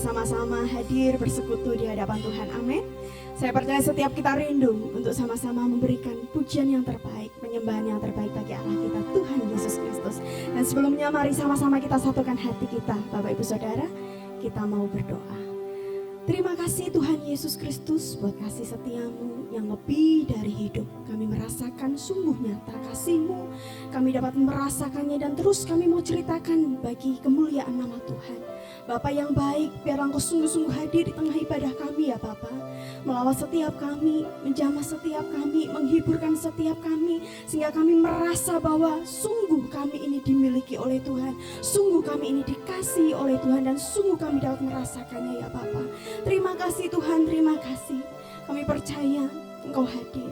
bersama-sama hadir bersekutu di hadapan Tuhan. Amin. Saya percaya setiap kita rindu untuk sama-sama memberikan pujian yang terbaik, penyembahan yang terbaik bagi Allah kita, Tuhan Yesus Kristus. Dan sebelumnya mari sama-sama kita satukan hati kita, Bapak Ibu Saudara, kita mau berdoa. Terima kasih Tuhan Yesus Kristus buat kasih setiamu yang lebih dari hidup. Kami merasakan sungguh nyata kasih-Mu. Kami dapat merasakannya dan terus kami mau ceritakan bagi kemuliaan nama Tuhan. Bapa yang baik, biarlah Engkau sungguh-sungguh hadir di tengah ibadah kami ya Bapa. Melawat setiap kami, menjamah setiap kami, menghiburkan setiap kami. Sehingga kami merasa bahwa sungguh kami ini dimiliki oleh Tuhan. Sungguh kami ini dikasihi oleh Tuhan dan sungguh kami dapat merasakannya ya Bapa. Terima kasih Tuhan, terima kasih. Kami percaya Engkau hadir.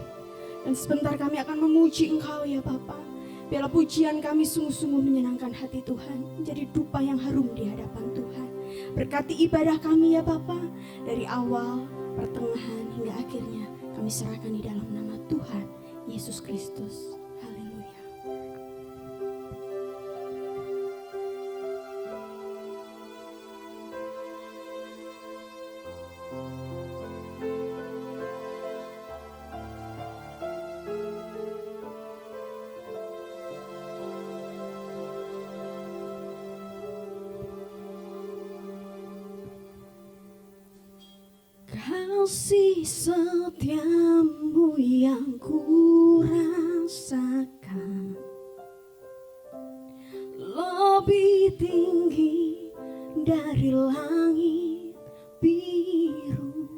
Dan sebentar kami akan memuji Engkau ya Bapa. Biarlah pujian kami sungguh-sungguh menyenangkan hati Tuhan, menjadi dupa yang harum di hadapan Tuhan. Berkati ibadah kami ya Bapa, dari awal, pertengahan hingga akhirnya kami serahkan di dalam nama Tuhan Yesus Kristus. Haleluya. Kasih setiamu yang ku rasakan lebih tinggi dari langit biru.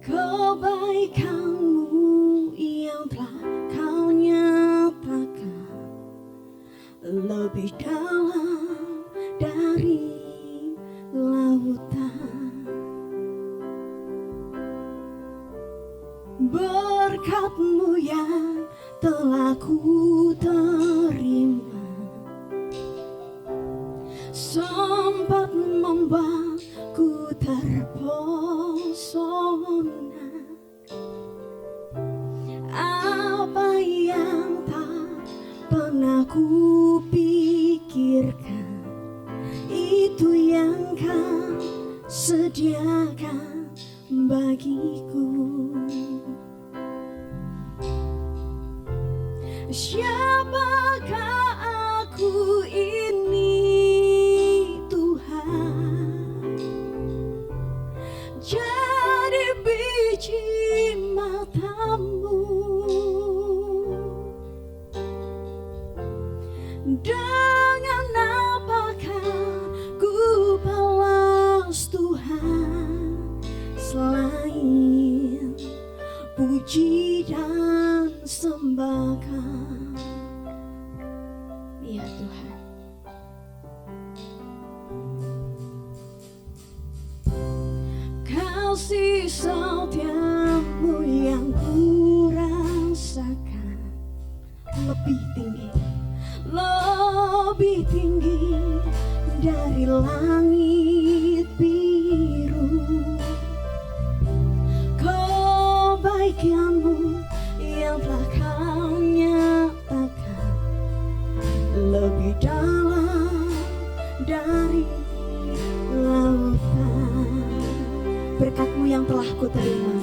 Kebaikanmu yang telah kau nyatakan lebih dalam dari lautan. Berkat-Mu yang telah ku terima sempat membuatku terpesona. Apa yang tak pernah ku pikirkan, itu yang Kau sediakan bagiku. Siapakah aku ini Tuhan? Jadi biji mata-Mu. Dengan apakah ku balas Tuhan selain puji dan sembah Kau? Ya Tuhan, kasih setiamu yang ku rasakan lebih tinggi dari langit biru. Kebaikan-Mu yang telah Kau nyatakan lebih dalam dari lautan. Berkat-Mu yang telah ku terima,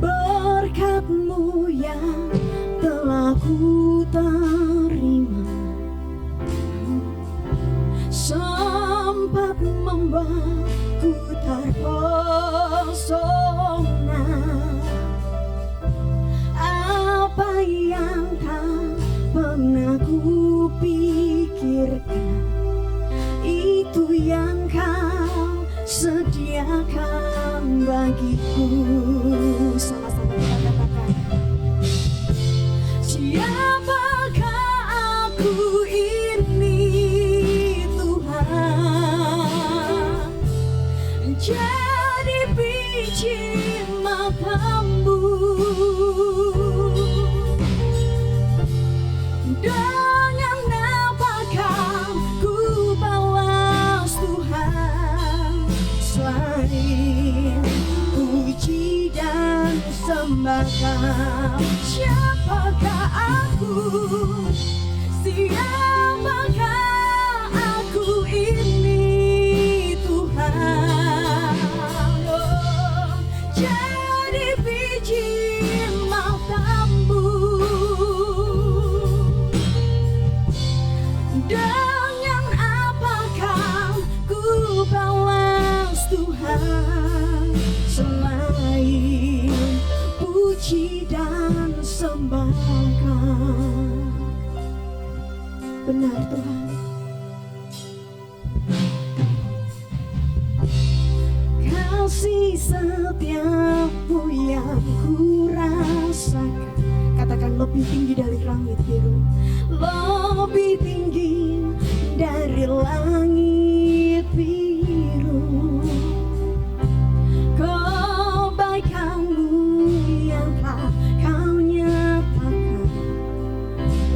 berkat-Mu yang telah ku terima sempat membuatku terpesona. Apa yang tak pernah ku pikirkan, itu yang Kau sediakan bagiku. Sama-sama kita katakan, siapakah aku ini Tuhan? Jadi biji mata-Mu. Dengan apakah ku balas Tuhan selain puji dan sembah Kau? Siapakah aku? Siapakah aku ini Tuhan, oh, jadi biji matamu. Dengan apakah ku balas Tuhan selain puji dan sembahkan? Benar Tuhan, kasih setiamu yang ku rasakan. Katakan lebih tinggi dari langit biru, lebih tinggi dari langit biru. Kebaikanmu yang telah kau nyatakan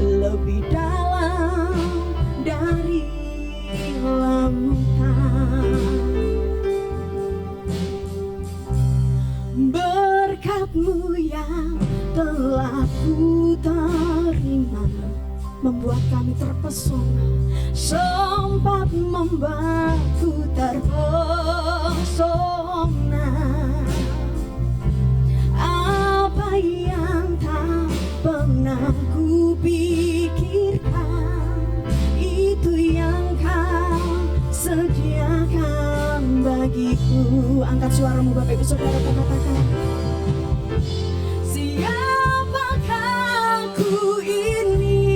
lebih dalam dari lautan. Berkat-Mu yang telah ku terima membuat kami terpesona, sempat membuatku terpesona. Apa yang tak pernah ku pikirkan, itu yang Kau sediakan bagiku. Angkat suaramu Bapak Ibu Saudara, katakan, siapakah ku ini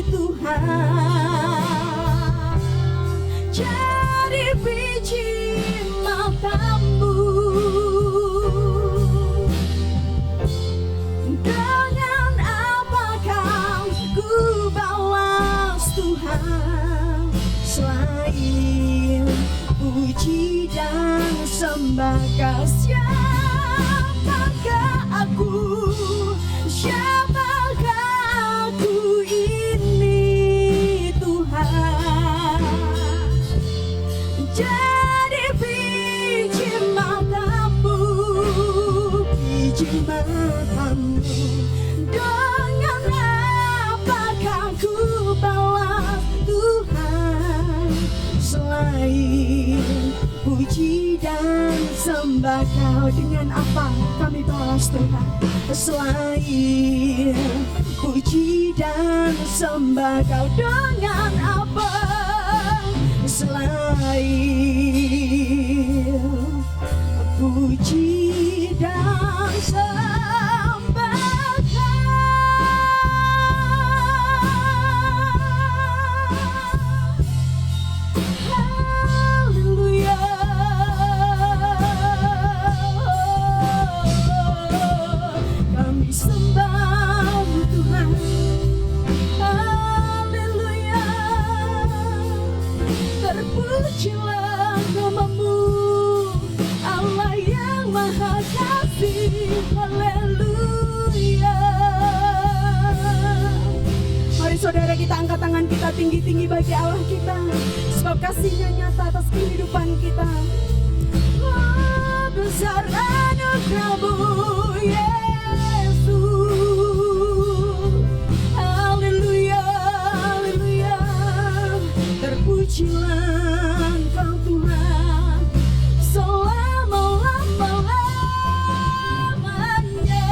Tuhan, jadi biji matamu. Dengan apakah ku balas Tuhan selain puji dan sembah Kau? Siapakah aku? Siapakah aku ini Tuhan, jadi biji matamu, biji matamu. Dengan apakah ku balas Tuhan selain puji dan sembah Kau? Dengan apa kami balas Tuhan selain puji dan sembah Kau? Dengan apa selain puji dan sembah Kau? Haleluya. Kami sembah-Mu Tuhan. Haleluya. Terpujilah nama-Mu, Allah yang Maha Kasih. Haleluya. Mari saudara kita angkat tangan kita tinggi-tinggi bagi Allah kita, sebab kasih-Nya nyata atas kehidupan kita. Besar anugerah-Mu Yesus. Haleluya, haleluya. Terpujilah Engkau Tuhan selama-lamanya.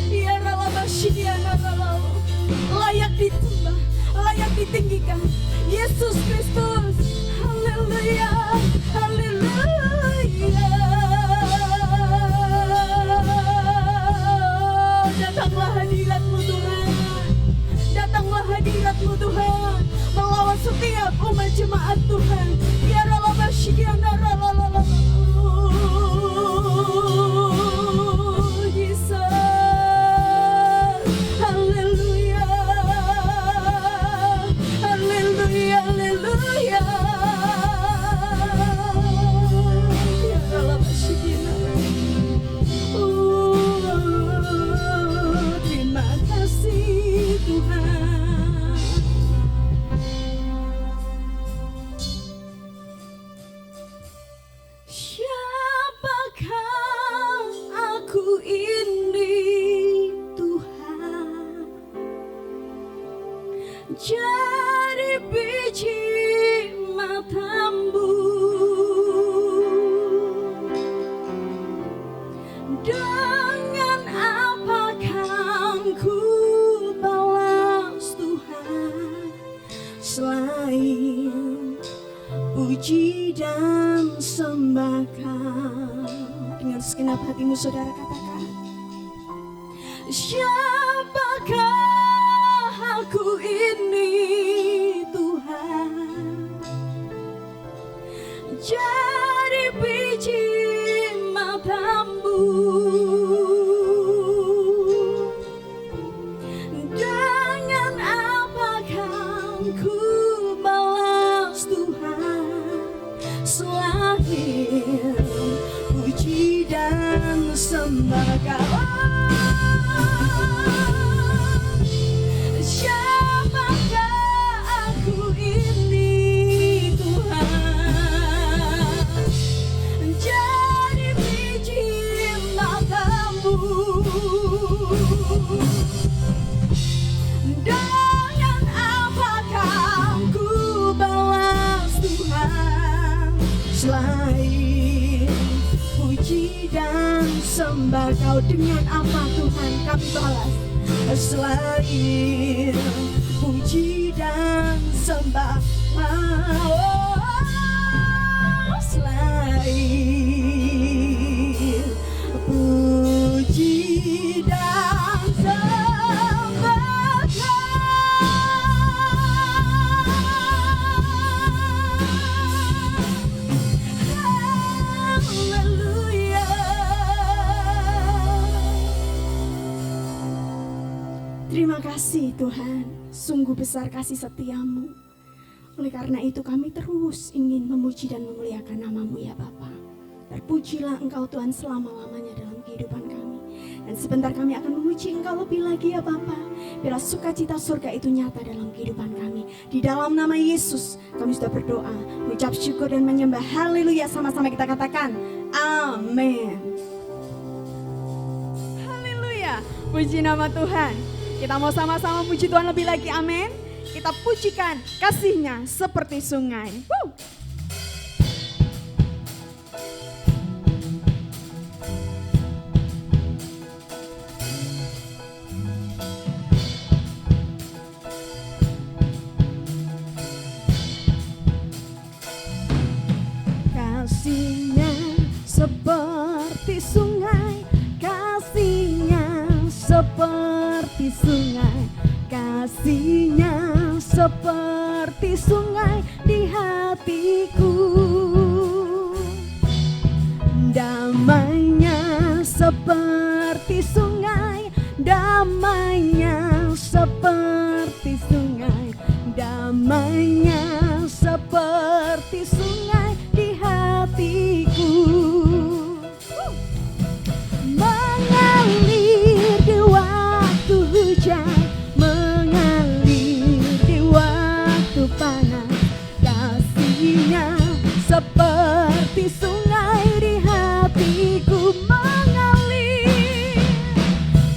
Ya Ralabashidianalau, layak disembah, layak ditinggikan Yesus Kristus. Haleluya, haleluya. Datanglah hadirat-Mu Tuhan, datanglah hadirat-Mu Tuhan, melawan setiap umat jemaat Tuhan. Ya Ralabashidianalau, Jesus. Haleluya, haleluya, haleluya. puji dan sembah Kau. Dengan segenap hatimu saudara katakan, siapakah aku ini Tuhan, jadi biji matamu, dengan apakah ku balas Tuhan selain puji dan sembah Kau. Siapakah aku ini Tuhan, jadi biji matamu, dengan apakah ku balas Tuhan selain puji dan sembah Kau. Dengan apa Tuhan kami balas selain puji dan sembah Kau, selain puji dan sembah Haleluya. Terima kasih Tuhan, sungguh besar kasih setiamu. Oleh karena itu kami terus ingin memuji dan memuliakan nama-Mu ya Bapa. Terpujilah Engkau Tuhan selama-lamanya dalam kehidupan kami. Dan sebentar kami akan memuji Engkau lebih lagi ya Bapa. Biar sukacita surga itu nyata dalam kehidupan kami. Di dalam nama Yesus kami sudah berdoa, mengucap syukur dan menyembah. Haleluya, sama-sama kita katakan amin. Haleluya, puji nama Tuhan. Kita mau sama-sama puji Tuhan lebih lagi, amin. Kita pujikan kasih-Nya seperti sungai. Kasih-Nya seperti sungai, kasih-Nya seperti sungai, kasih-Nya seperti sungai di hatiku. Damai-Nya seperti sungai, damai-Nya seperti sungai, damai-Nya seperti sungai di hatiku. Mengalir di waktu hujan, mengalir di waktu panas, kasih-Nya seperti sungai di hatiku. Mengalir,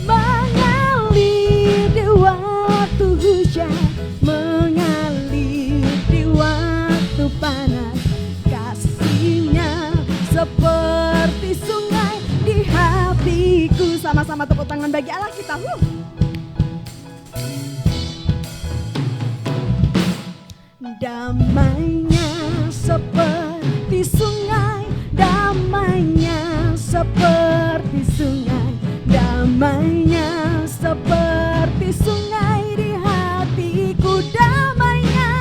mengalir di waktu hujan, mengalir di waktu panas, kasih-Nya seperti sungai di hatiku. Sama-sama tepuk tangan bagi Allah kita. Damai-Nya seperti sungai, damai-Nya seperti sungai, damai-Nya seperti sungai di hatiku. Damai-Nya,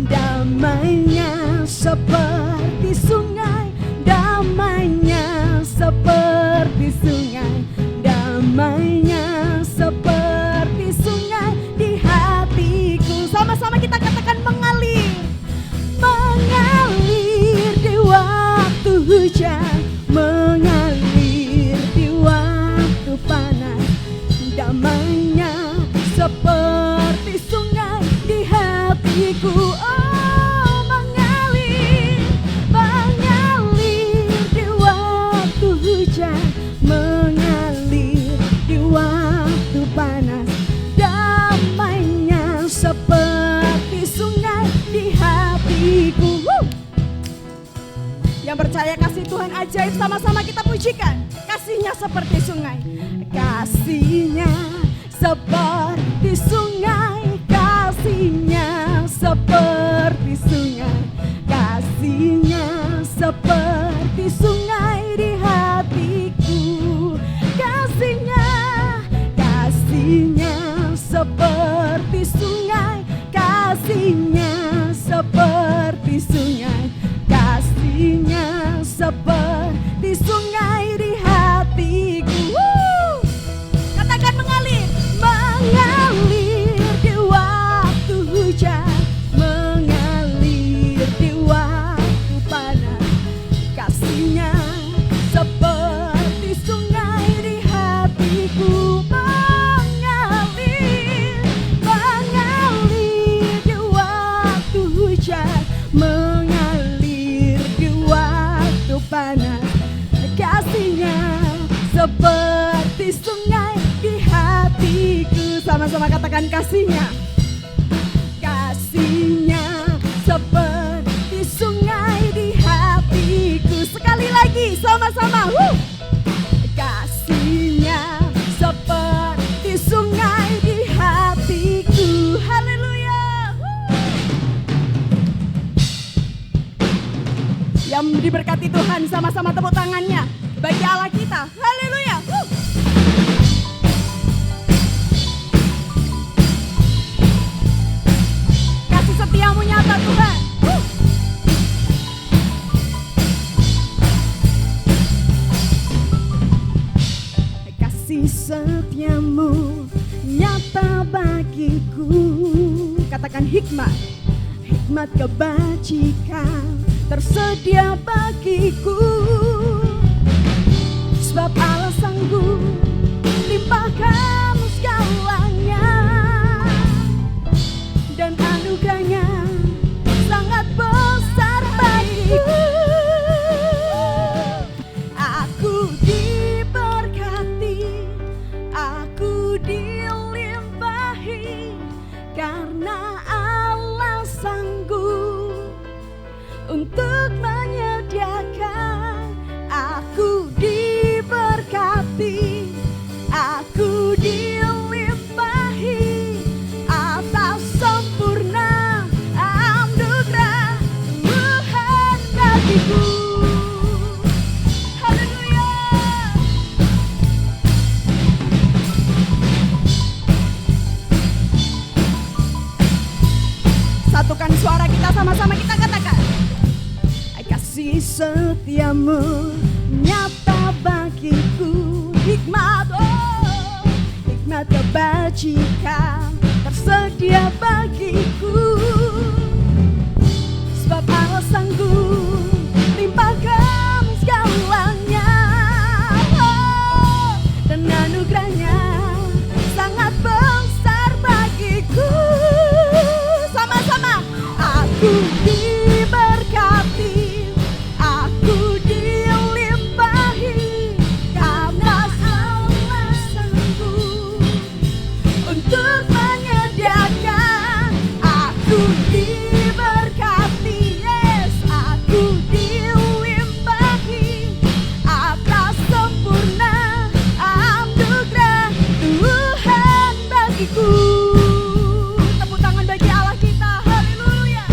damai-Nya seperti sungai, damai-Nya seperti sungai, damai-Nya seperti sungai di hatiku. Sama-sama kita katakan mengalir, mengalir di waktu hujan, mengalir di waktu panas, damai-Nya seperti sungai di hatiku. Oh, mengalir, mengalir di waktu hujan, mengalir di waktu panas, damai-Nya seperti sungai di hatiku. Yang percaya kasih Tuhan ajaib, sama-sama kita pujikan. Kasih-Nya seperti sungai, kasih-Nya seperti sungai, kasih-Nya seperti sungai, Kasih-Nya seperti sungai di hatiku. Kasih-Nya, kasih-Nya seperti sungai. Kasih-Nya seperti sungai. Kasih-Nya seperti sungai di hatiku. Katakan mengalir, mengalir di waktu hujan, mengalir di waktu panas. Kasih-Nya seperti sungai di hatiku. Mengalir, mengalir di waktu hujan, mengalir di waktu panas. Kasih-Nya seperti sungai di hatiku. Sama-sama katakan kasih-Nya. Kasih-Nya seperti sungai di hatiku. Sekali lagi sama-sama. Kasih-Nya seperti sungai di hatiku. Haleluya. Yang diberkati Tuhan, sama-sama tepuk tangannya bagi Allah kita. Haleluya. Kasih setiamu nyata Tuhan. Kasih setiamu nyata bagiku. Katakan hikmat, hikmat kebajikan tersedia bagiku. Sebab Allah sanggup limpahkan segalanya, dan anugerahnya sangat besar bagiku. Aku diberkati, aku dilimpahi, karena Allah sanggup untuk menyediakan. Aku diberkati, aku dilimpahi atas sempurna anugerah Tuhan bagiku. Haleluya. Satukan suara kita, sama-sama kita katakan. Kasih setiamu nyata bagiku. Hikmat, oh, hikmat kebajikan tersedia bagiku. Sebab Allah sanggup limpahkan segalanya, oh, dan anugerahnya sangat besar bagiku. Sama-sama. Aku diberkati, aku dilimpahi, karena Allah sanggup untuk menyediakan. Aku diberkati, yes, aku dilimpahi atas sempurna anugerah Tuhan bagiku. Tepuk tangan bagi Allah kita. Haleluya.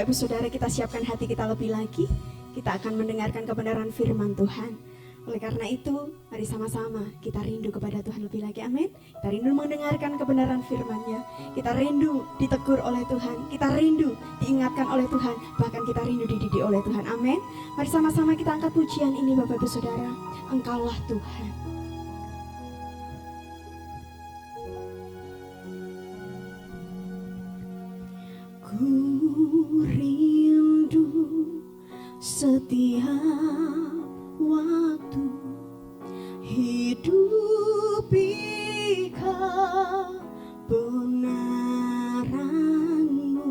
Bapak Ibu Saudara, kita siapkan hati kita lebih lagi. Kita akan mendengarkan kebenaran firman Tuhan. Oleh karena itu, mari sama-sama kita rindu kepada Tuhan lebih lagi. Amin. Kita rindu mendengarkan kebenaran firman-Nya. Kita rindu ditegur oleh Tuhan. Kita rindu diingatkan oleh Tuhan. Bahkan kita rindu dididik oleh Tuhan. Amin. Mari sama-sama kita angkat pujian ini Bapak Ibu Saudara. Engkaulah Tuhan. Ku rindu setiap waktu hidupi kebenaran-Mu,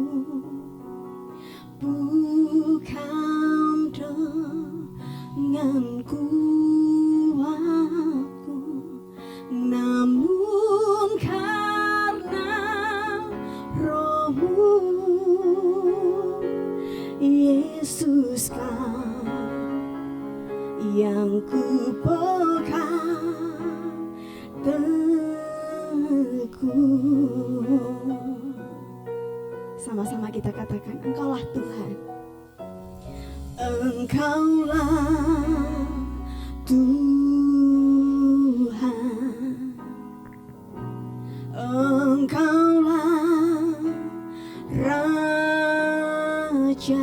bukan dengan kuatku, namun karena Roh-Mu, Yesus Kau yang ku pegang teguh. Sama-sama kita katakan, Engkaulah Tuhan. Engkaulah Tuhan. Engkaulah Raja.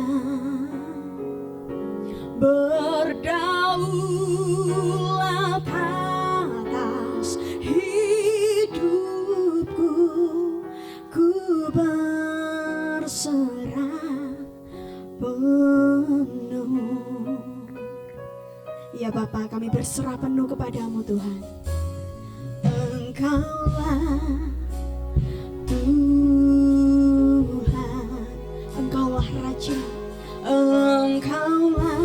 Berdaulat atas hidupku, ku berserah penuh. Ya Bapa, kami berserah penuh kepadamu Tuhan. Engkaulah Tuhan, Engkaulah Raja, Engkaulah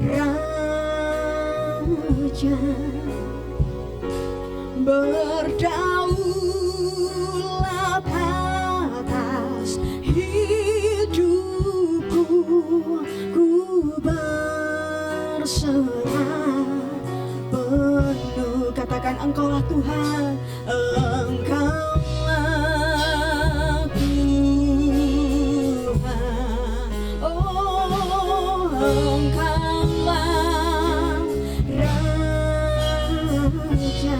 Raja, berdaulat atas hidupku, ku berserah penuh. Katakan, Engkaulah Tuhan, Engkaulah Tuhan. Oh, Engkaulah Raja,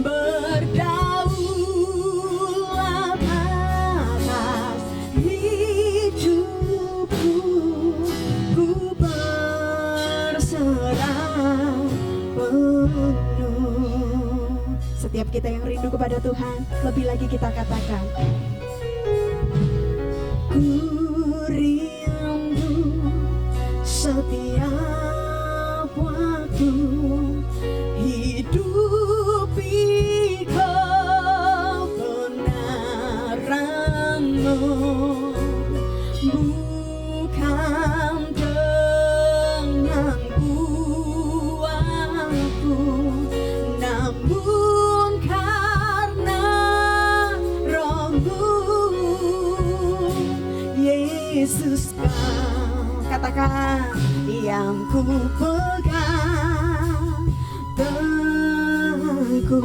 berdaulat atas hidupku, ku berserah penuh. Setiap kita yang rindu kepada Tuhan, lebih lagi kita katakan, ku rindu setiap waktu hidupi kebenaran-Mu, bukan dengan kuatku, namun karena Roh-Mu, Yesus Kau. Katakan, yang ku pegang teguh.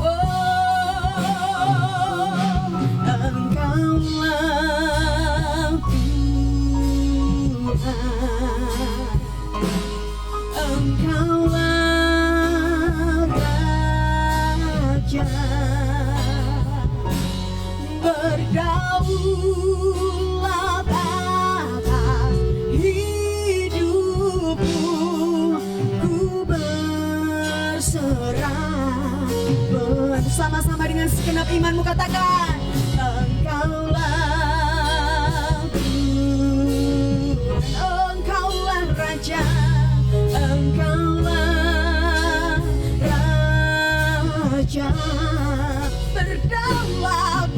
Oh, Engkaulah Tuhan, Engkaulah Raja, berdaulat atas hidupku, ku berserah. Bersama-sama dengan segenap imanmu katakan, Engkaulah Tuhan, Engkaulah Raja, Engkaulah Raja, berdaulat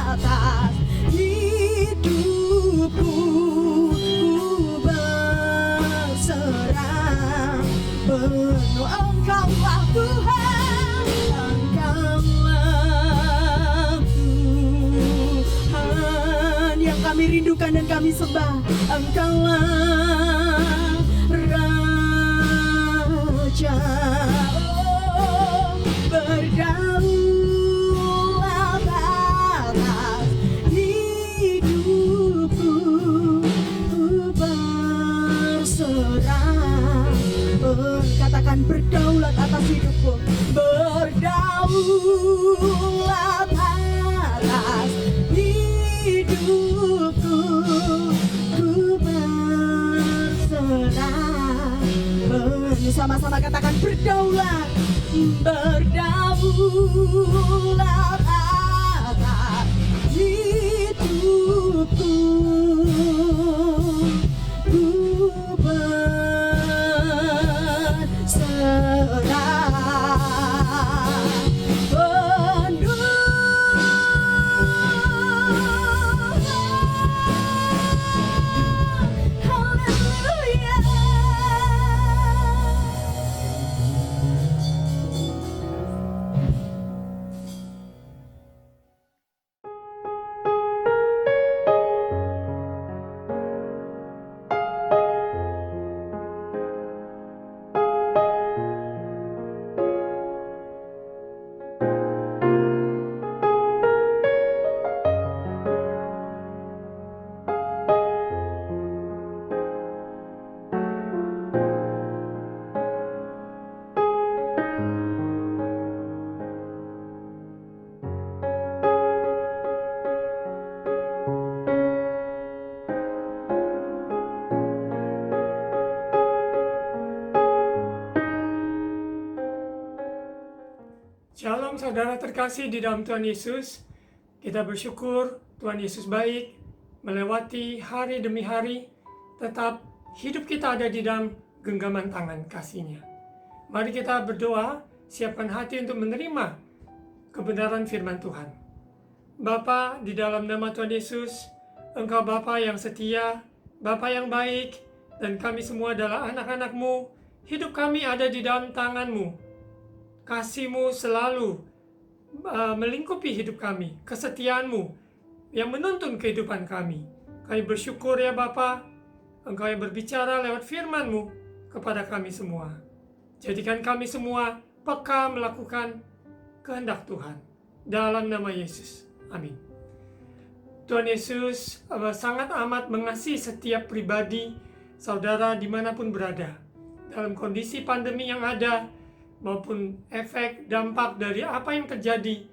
atas hidupku, ku berserah penuh. Engkaulah Tuhan, Engkaulah Tuhan yang kami rindukan dan kami sembah. Engkaulah Raja, oh, berdaulat atas hidupku, ku berserah. Katakan berdaulat atas hidupku, berdaulat atas hidupku, ku berserah. Sama-sama katakan berdaulat, berdaulat atas hidupku, ku berserah. Shalom saudara terkasih di dalam Tuhan Yesus. Kita bersyukur Tuhan Yesus baik, melewati hari demi hari, tetap hidup kita ada di dalam genggaman tangan kasih-Nya. Mari kita berdoa, siapkan hati untuk menerima kebenaran firman Tuhan. Bapa, di dalam nama Tuhan Yesus, Engkau Bapa yang setia, Bapa yang baik, dan kami semua adalah anak-anak-Mu. Hidup kami ada di dalam tangan-Mu. Kasih-Mu selalu melingkupi hidup kami, kesetiaan-Mu yang menuntun kehidupan kami. Kami bersyukur ya Bapa, Engkau yang berbicara lewat firman-Mu kepada kami semua. Jadikan kami semua peka melakukan kehendak Tuhan. Dalam nama Yesus, amin. Tuhan Yesus sangat amat mengasihi setiap pribadi, saudara dimanapun berada. Dalam kondisi pandemi yang ada, maupun efek dampak dari apa yang terjadi,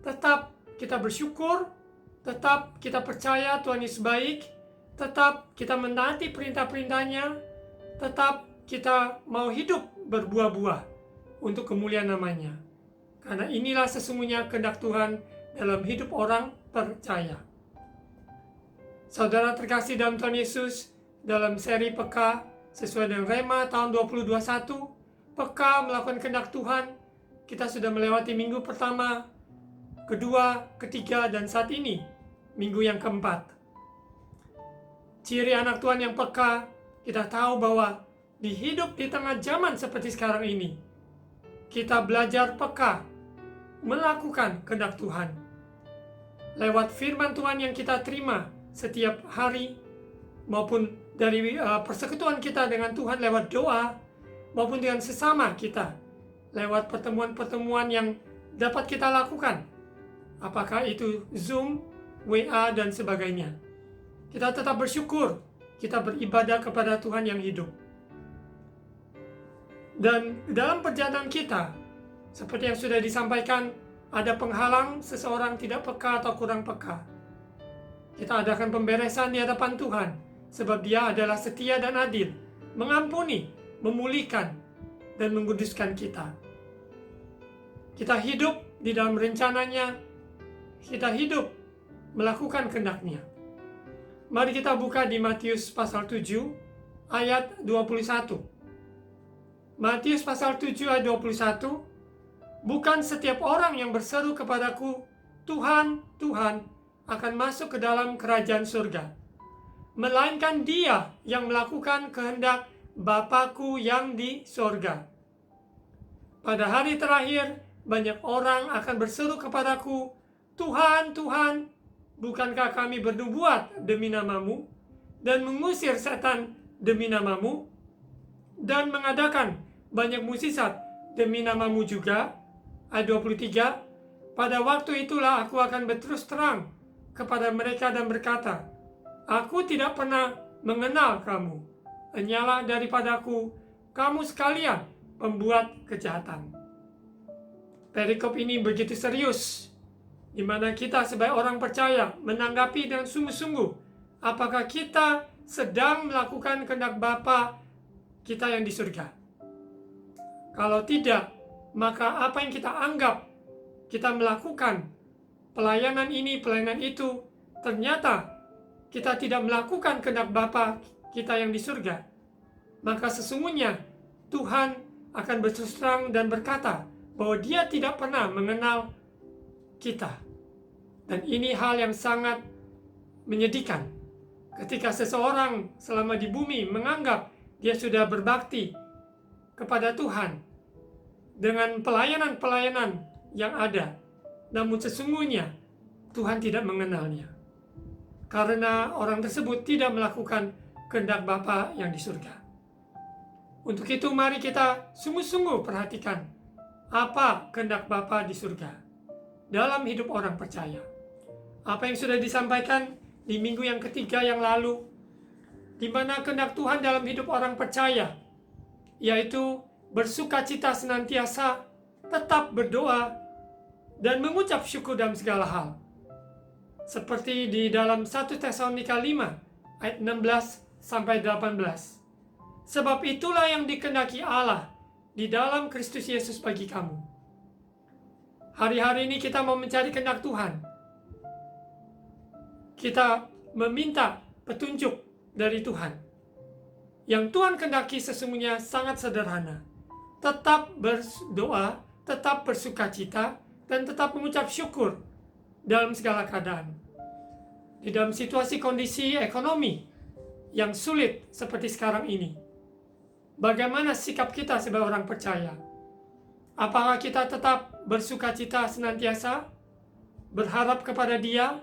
tetap kita bersyukur, tetap kita percaya Tuhan Yesus baik, tetap kita menaati perintah-perintahnya, tetap kita mau hidup berbuah-buah untuk kemuliaan namanya. Karena inilah sesungguhnya kehendak Tuhan dalam hidup orang percaya. Saudara terkasih dalam Tuhan Yesus, dalam seri Peka sesuai dengan Rema tahun 2021, peka melakukan kehendak Tuhan, kita sudah melewati minggu pertama, kedua, ketiga, dan saat ini, minggu yang keempat. Ciri anak Tuhan yang peka, kita tahu bahwa di hidup di tengah zaman seperti sekarang ini, kita belajar peka, melakukan kehendak Tuhan. Lewat firman Tuhan yang kita terima setiap hari, maupun dari persekutuan kita dengan Tuhan lewat doa, maupun dengan sesama kita, lewat pertemuan-pertemuan yang dapat kita lakukan. Apakah itu Zoom, WA, dan sebagainya. Kita tetap bersyukur, kita beribadah kepada Tuhan yang hidup. Dan dalam perjalanan kita, seperti yang sudah disampaikan, ada penghalang seseorang tidak peka atau kurang peka. Kita adakan pemberesan di hadapan Tuhan, sebab Dia adalah setia dan adil, mengampuni, memulihkan, dan menguduskan kita. Kita hidup di dalam rencananya, kita hidup melakukan kehendak-Nya. Mari kita buka di Matius pasal 7 ayat 21. Matius pasal 7 ayat 21. Bukan setiap orang yang berseru kepadaku, Tuhan, Tuhan, akan masuk ke dalam kerajaan surga, melainkan dia yang melakukan kehendak Bapa-Ku yang di sorga. Pada hari terakhir, banyak orang akan berseru kepadaku, Tuhan, Tuhan, bukankah kami bernubuat demi nama-Mu, dan mengusir setan demi nama-Mu, dan mengadakan banyak mukjizat demi nama-Mu juga? ayat 23, pada waktu itulah aku akan berterus terang kepada mereka dan berkata, aku tidak pernah mengenal kamu. Hanyalah daripadaku, kamu sekalian pembuat kejahatan. Perikop ini begitu serius, di mana kita sebagai orang percaya menanggapi dengan sungguh-sungguh apakah kita sedang melakukan kehendak Bapa kita yang di surga. Kalau tidak, maka apa yang kita anggap kita melakukan pelayanan ini, pelayanan itu, ternyata kita tidak melakukan kehendak Bapa kita yang di surga, maka sesungguhnya Tuhan akan berterus terang dan berkata bahwa Dia tidak pernah mengenal kita. Dan ini hal yang sangat menyedihkan ketika seseorang selama di bumi menganggap dia sudah berbakti kepada Tuhan dengan pelayanan-pelayanan yang ada, namun sesungguhnya Tuhan tidak mengenalnya karena orang tersebut tidak melakukan kehendak Bapa yang di surga. Untuk itu mari kita sungguh-sungguh perhatikan apa kehendak Bapa di surga dalam hidup orang percaya. Apa yang sudah disampaikan di minggu yang ketiga yang lalu, di mana kehendak Tuhan dalam hidup orang percaya, yaitu bersukacita senantiasa, tetap berdoa, dan mengucap syukur dalam segala hal. Seperti di dalam 1 Tesalonika 5 ayat 16 sampai 18. Sebab itulah yang dikehendaki Allah di dalam Kristus Yesus bagi kamu. Hari-hari ini kita mau mencari kehendak Tuhan. Kita meminta petunjuk dari Tuhan. Yang Tuhan kehendaki sesungguhnya sangat sederhana. Tetap berdoa, tetap bersukacita, dan tetap mengucap syukur dalam segala keadaan. Di dalam situasi kondisi ekonomi yang sulit seperti sekarang ini, bagaimana sikap kita sebagai orang percaya? Apakah kita tetap bersukacita senantiasa, berharap kepada Dia,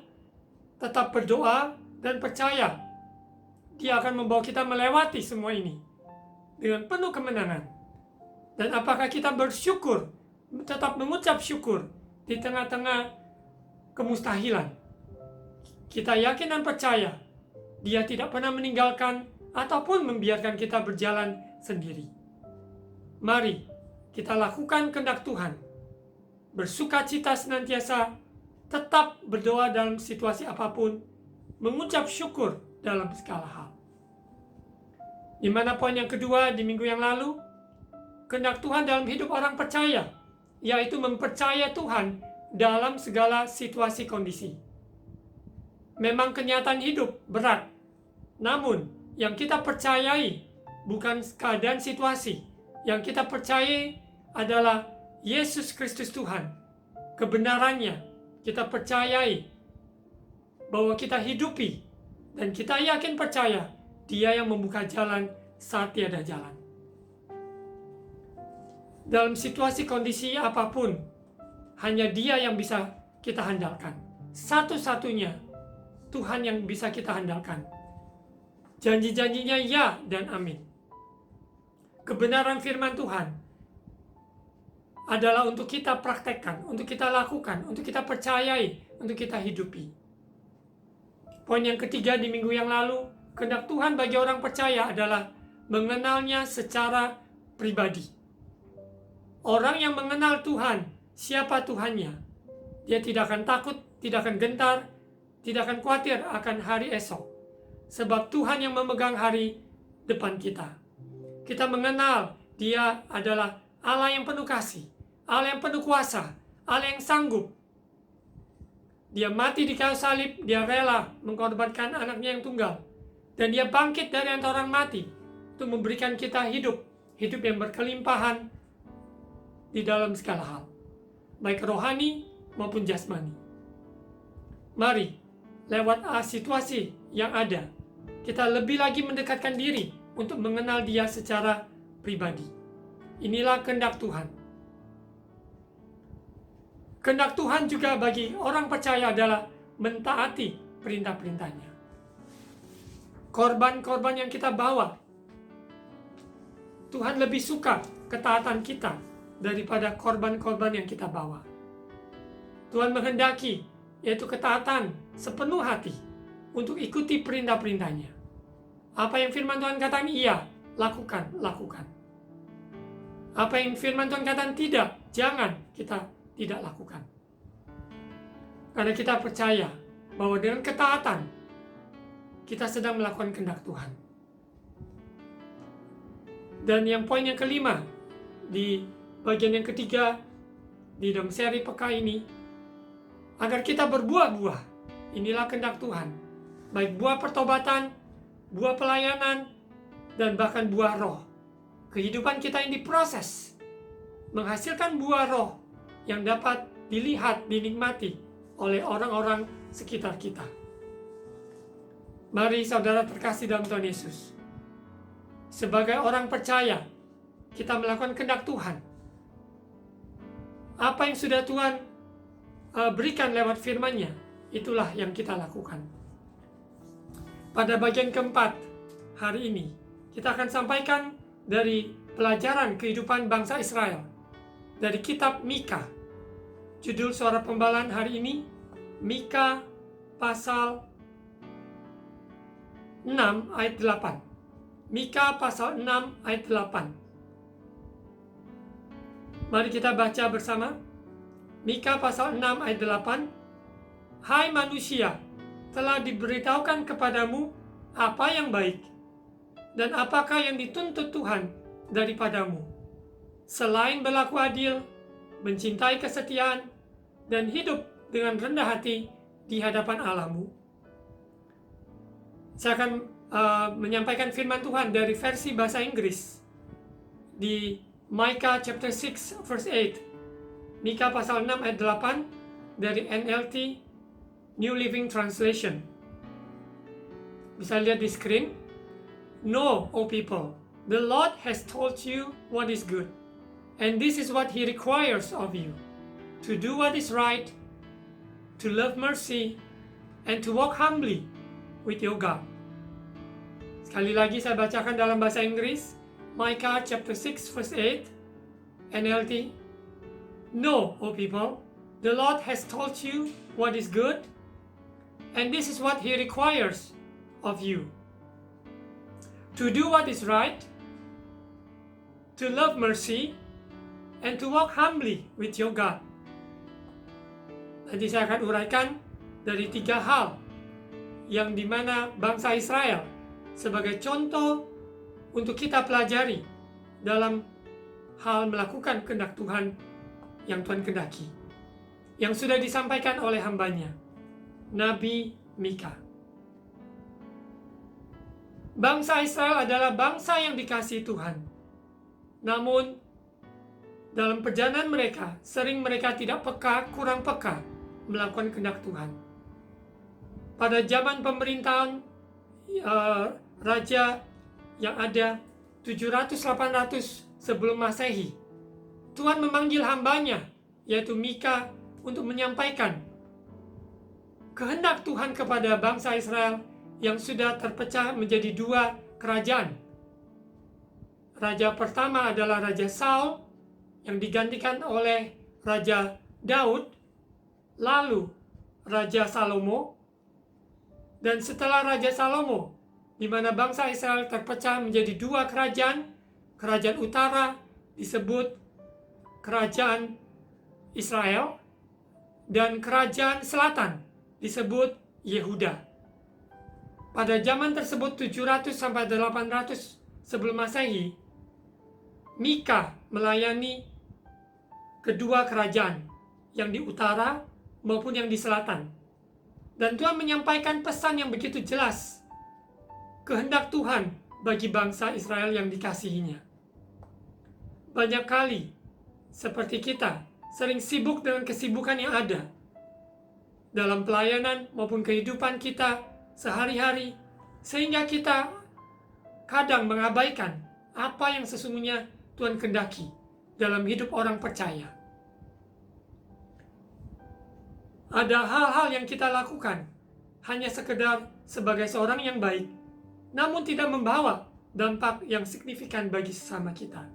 tetap berdoa dan percaya Dia akan membawa kita melewati semua ini dengan penuh kemenangan? Dan apakah kita bersyukur, tetap mengucap syukur di tengah-tengah kemustahilan? Kita yakin dan percaya Dia tidak pernah meninggalkan ataupun membiarkan kita berjalan sendiri. Mari kita lakukan kehendak Tuhan, bersukacita senantiasa, tetap berdoa dalam situasi apapun, mengucap syukur dalam segala hal. Di mana poin yang kedua di minggu yang lalu, kehendak Tuhan dalam hidup orang percaya, yaitu mempercaya Tuhan dalam segala situasi kondisi. Memang kenyataan hidup berat, namun yang kita percayai bukan keadaan situasi. Yang kita percayai adalah Yesus Kristus Tuhan. Kebenarannya kita percayai bahwa kita hidupi, dan kita yakin percaya Dia yang membuka jalan saat tiada jalan. Dalam situasi kondisi apapun, hanya Dia yang bisa kita handalkan. Satu-satunya Tuhan yang bisa kita handalkan. Janji-janjinya ya dan amin. Kebenaran firman Tuhan adalah untuk kita praktekkan, untuk kita lakukan, untuk kita percayai, untuk kita hidupi. Poin yang ketiga di minggu yang lalu, kehendak Tuhan bagi orang percaya adalah mengenalnya secara pribadi. Orang yang mengenal Tuhan, siapa Tuhannya, dia tidak akan takut, tidak akan gentar, tidak akan khawatir akan hari esok. Sebab Tuhan yang memegang hari depan kita. Kita mengenal Dia adalah Allah yang penuh kasih, Allah yang penuh kuasa, Allah yang sanggup. Dia mati di kayu salib, Dia rela mengorbankan anaknya yang tunggal. Dan Dia bangkit dari antara orang mati untuk memberikan kita hidup yang berkelimpahan di dalam segala hal, baik rohani maupun jasmani. Mari, lewat situasi yang ada, kita lebih lagi mendekatkan diri untuk mengenal Dia secara pribadi. Inilah kehendak Tuhan. Kehendak Tuhan juga bagi orang percaya adalah mentaati perintah-perintahnya. Korban-korban yang kita bawa, Tuhan lebih suka ketaatan kita daripada korban-korban yang kita bawa. Tuhan menghendaki, yaitu ketaatan sepenuh hati untuk ikuti perintah-perintahnya. Apa yang firman Tuhan katakan iya, lakukan. Apa yang firman Tuhan katakan tidak, jangan, kita tidak lakukan. Karena kita percaya bahwa dengan ketaatan, kita sedang melakukan kehendak Tuhan. Dan yang poin yang kelima, di bagian yang ketiga, di dalam seri peka ini, agar kita berbuah-buah. Inilah kehendak Tuhan. Baik buah pertobatan, buah pelayanan, dan bahkan buah roh. Kehidupan kita yang diproses, menghasilkan buah roh yang dapat dilihat, dinikmati oleh orang-orang sekitar kita. Mari saudara terkasih dalam Tuhan Yesus, sebagai orang percaya, kita melakukan kehendak Tuhan. Apa yang sudah Tuhan berikan lewat firman-Nya, itulah yang kita lakukan. Pada bagian keempat hari ini, kita akan sampaikan dari pelajaran kehidupan bangsa Israel dari kitab Mika. Judul suara pembalaan hari ini, Mika pasal 6 ayat 8. Mika pasal 6 ayat 8. Mari kita baca bersama. Mika pasal 6 ayat 8. Hai manusia, telah diberitahukan kepadamu apa yang baik, dan apakah yang dituntut Tuhan daripadamu, selain berlaku adil, mencintai kesetiaan, dan hidup dengan rendah hati di hadapan Allahmu. Saya akan menyampaikan firman Tuhan dari versi bahasa Inggris di Micah chapter 6 verse 8. Mika pasal 6 ayat 8 dari NLT New Living Translation. Bisa lihat di screen. Know, O people, the Lord has told you what is good, and this is what He requires of you, to do what is right, to love mercy, and to walk humbly with your God. Sekali lagi saya bacakan dalam bahasa Inggris, Micah chapter 6 verse 8, NLT. Know, O people, the Lord has told you what is good, and this is what He requires of you, to do what is right, to love mercy, and to walk humbly with your God. Nanti saya akan uraikan dari 3 hal yang dimana bangsa Israel sebagai contoh untuk kita pelajari dalam hal melakukan kehendak Tuhan yang Tuhan kehendaki, yang sudah disampaikan oleh hambanya, Nabi Mika. Bangsa Israel adalah bangsa yang dikasihi Tuhan. Namun, dalam perjalanan mereka, sering mereka tidak peka, kurang peka melakukan kehendak Tuhan. Pada zaman pemerintahan raja yang ada 700-800 sebelum Masehi, Tuhan memanggil hambanya, yaitu Mika, untuk menyampaikan kehendak Tuhan kepada bangsa Israel yang sudah terpecah menjadi 2 kerajaan. Raja pertama adalah Raja Saul yang digantikan oleh Raja Daud, lalu Raja Salomo, dan setelah Raja Salomo, di mana bangsa Israel terpecah menjadi 2 kerajaan, kerajaan utara disebut kerajaan Israel, dan kerajaan selatan disebut Yehuda. Pada zaman tersebut 700 sampai 800 sebelum Masehi, Mika melayani kedua kerajaan, yang di utara maupun yang di selatan. Dan Tuhan menyampaikan pesan yang begitu jelas, kehendak Tuhan bagi bangsa Israel yang dikasihinya. Banyak kali, seperti kita, sering sibuk dengan kesibukan yang ada dalam pelayanan maupun kehidupan kita sehari-hari, sehingga kita kadang mengabaikan apa yang sesungguhnya Tuhan kehendaki dalam hidup orang percaya. Ada hal-hal yang kita lakukan hanya sekedar sebagai seorang yang baik, namun tidak membawa dampak yang signifikan bagi sesama kita.